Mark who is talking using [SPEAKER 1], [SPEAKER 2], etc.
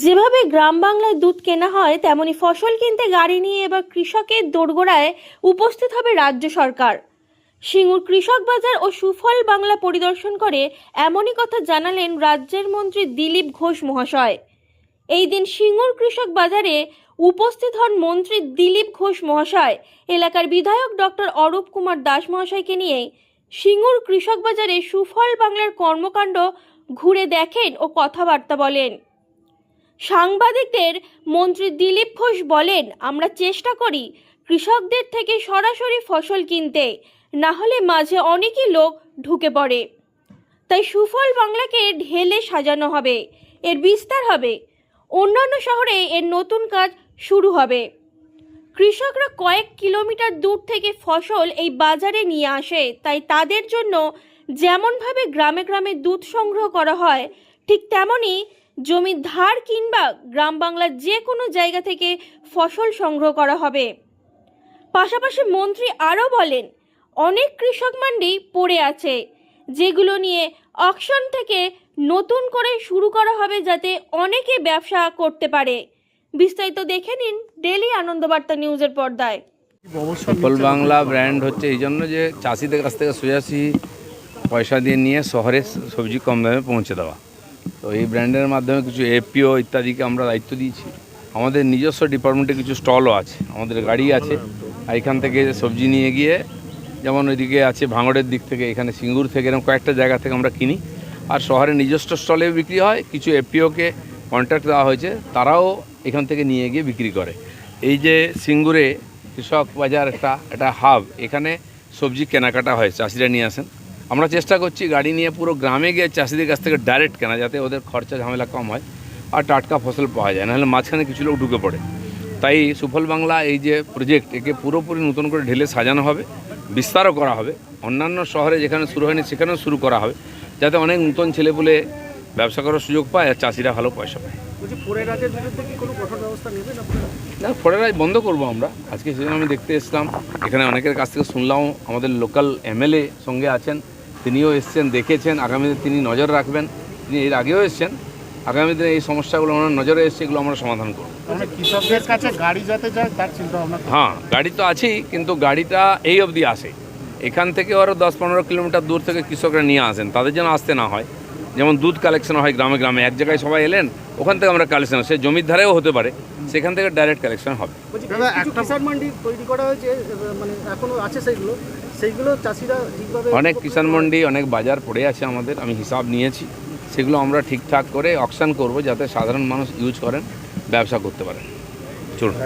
[SPEAKER 1] যেভাবে গ্রাম বাংলায় দুধ কেনা হয় তেমনি ফসল কিনতে গাড়ি নিয়ে এবার কৃষকের দোরগোড়ায় উপস্থিত হবে রাজ্য সরকার। সিঙ্গুর কৃষক বাজার ও সুফল বাংলা পরিদর্শন করে এমনই কথা জানালেন রাজ্যের মন্ত্রী দিলীপ ঘোষ মহাশয়। এই দিন সিঙ্গুর কৃষক বাজারে উপস্থিত হন মন্ত্রী দিলীপ ঘোষ মহাশয়। এলাকার বিধায়ক ডক্টর অরূপ কুমার দাস মহাশয়কে নিয়ে সিঙ্গুর কৃষক বাজারে সুফল বাংলার কর্মকাণ্ড ঘুরে দেখেন ও কথাবার্তা বলেন। সাংবাদিকদের মন্ত্রী দিলীপ ঘোষ বলেন, আমরা চেষ্টা করি কৃষকদের থেকে সরাসরি ফসল কিনতে, না হলে মাঝে অনেকই লোক ঢুকে পড়ে। তাই সুফল বাংলাকে ঢেলে সাজানো হবে, এর বিস্তার হবে, অন্যান্য শহরে এর নতুন কাজ শুরু হবে। কৃষকরা কয়েক কিলোমিটার দূর থেকে ফসল এই বাজারে নিয়ে আসে, তাই তাদের জন্য যেমনভাবে গ্রামে গ্রামে দুধ সংগ্রহ করা হয়, ঠিক তেমনই জমির ধার কিংবা গ্রাম বাংলার যে কোনো জায়গা থেকে ফসল সংগ্রহ করা হবে। পাশাপাশি মন্ত্রী আরও বলেন, অনেক কৃষক মান্ডি পড়ে আছে, যেগুলো নিয়ে অকশন থেকে নতুন করে শুরু করা হবে, যাতে অনেকে ব্যবসা করতে পারে। বিস্তারিত দেখে নিন ডেলি আনন্দবার্তা নিউজের পর্দায়।
[SPEAKER 2] সুফল বাংলা ব্র্যান্ড হচ্ছে এই জন্য যে চাষিদের কাছ থেকে সোজাসুজি পয়সা দিয়ে নিয়ে শহরে সবজি কম দামে পৌঁছে দেওয়া। তো এই ব্র্যান্ডের মাধ্যমে কিছু এপিও ইত্যাদিকে আমরা দায়িত্ব দিয়েছি। আমাদের নিজস্ব ডিপার্টমেন্টে কিছু স্টলও আছে, আমাদের গাড়ি আছে। আর এখান থেকে সবজি নিয়ে গিয়ে, যেমন ওইদিকে আছে ভাঙড়ের দিক থেকে, এখানে সিঙ্গুর থেকে, এরকম কয়েকটা জায়গা থেকে আমরা কিনি। আর শহরে নিজস্ব স্টলে বিক্রি হয়। কিছু এপিওকে কন্ট্রাক্ট দেওয়া হয়েছে, তারাও এখান থেকে নিয়ে গিয়ে বিক্রি করে। এই যে সিঙ্গুরে কৃষক বাজার একটা হাব, এখানে সবজি কেনাকাটা হয়, চাষিরা নিয়ে আসেন। আমরা চেষ্টা করছি গাড়ি নিয়ে পুরো গ্রামে গিয়ে চাষিদের কাছ থেকে ডাইরেক্ট কেনা, যাতে ওদের খরচা ঝামেলা কম হয় আর টাটকা ফসল পাওয়া যায়, নাহলে মাঝখানে কিছু লোক ঢুকে পড়ে। তাই সুফল বাংলা এই যে প্রজেক্ট, একে পুরোপুরি নতুন করে ঢেলে সাজানো হবে, বিস্তারও করা হবে। অন্যান্য শহরে যেখানে শুরু হয়নি সেখানেও শুরু করা হবে, যাতে অনেক নতুন ছেলেপুলে ব্যবসা করার সুযোগ পায় আর চাষিরা ভালো পয়সা পায়। না, ফোড়ের রাজ বন্ধ করবো আমরা। আজকে সেজন্য আমি দেখতে এসেছিলাম, এখানে অনেকের কাছ থেকে শুনলাম। আমাদের লোকাল এমএলএ সঙ্গে আছেন, তিনিও এসছেন, দেখেছেন। আগামীতে তিনি নজর রাখবেন, তিনি এর আগেও এসছেন। আগামী দিনে এই সমস্যাগুলো আমরা নজরে এসছে, এগুলো আমরা সমাধান করব।
[SPEAKER 3] কৃষকদের কাছে গাড়ি যাতে যায় তার চিন্তা ভাবনা।
[SPEAKER 2] হ্যাঁ, গাড়ি তো আছেই, কিন্তু গাড়িটা এই অবধি আসে। এখান থেকে আরও 10-15 কিলোমিটার দূর থেকে কৃষকরা নিয়ে আসেন, তাদের যেন আসতে না হয়। যেমন দুধ কালেকশন হয় গ্রামে গ্রামে, এক জায়গায় সবাই এলেন, ওখান থেকে আমরা কালেকশন, সে জমির ধারেও হতে পারে, সেখান থেকে ডাইরেক্ট কালেকশন হবে।
[SPEAKER 3] কিষাণ মান্ডি তৈরি করা হয়েছে, মানে এখনো আছে সেইগুলো চাষিরা ঠিকভাবে।
[SPEAKER 2] অনেক কিষাণ মন্ডি, অনেক বাজার পড়ে আছে আমাদের, আমি হিসাব নিয়েছি। সেগুলো আমরা ঠিকঠাক করে অকশন করব, যাতে সাধারণ মানুষ ইউজ করেন, ব্যবসা করতে পারেন। চলুন।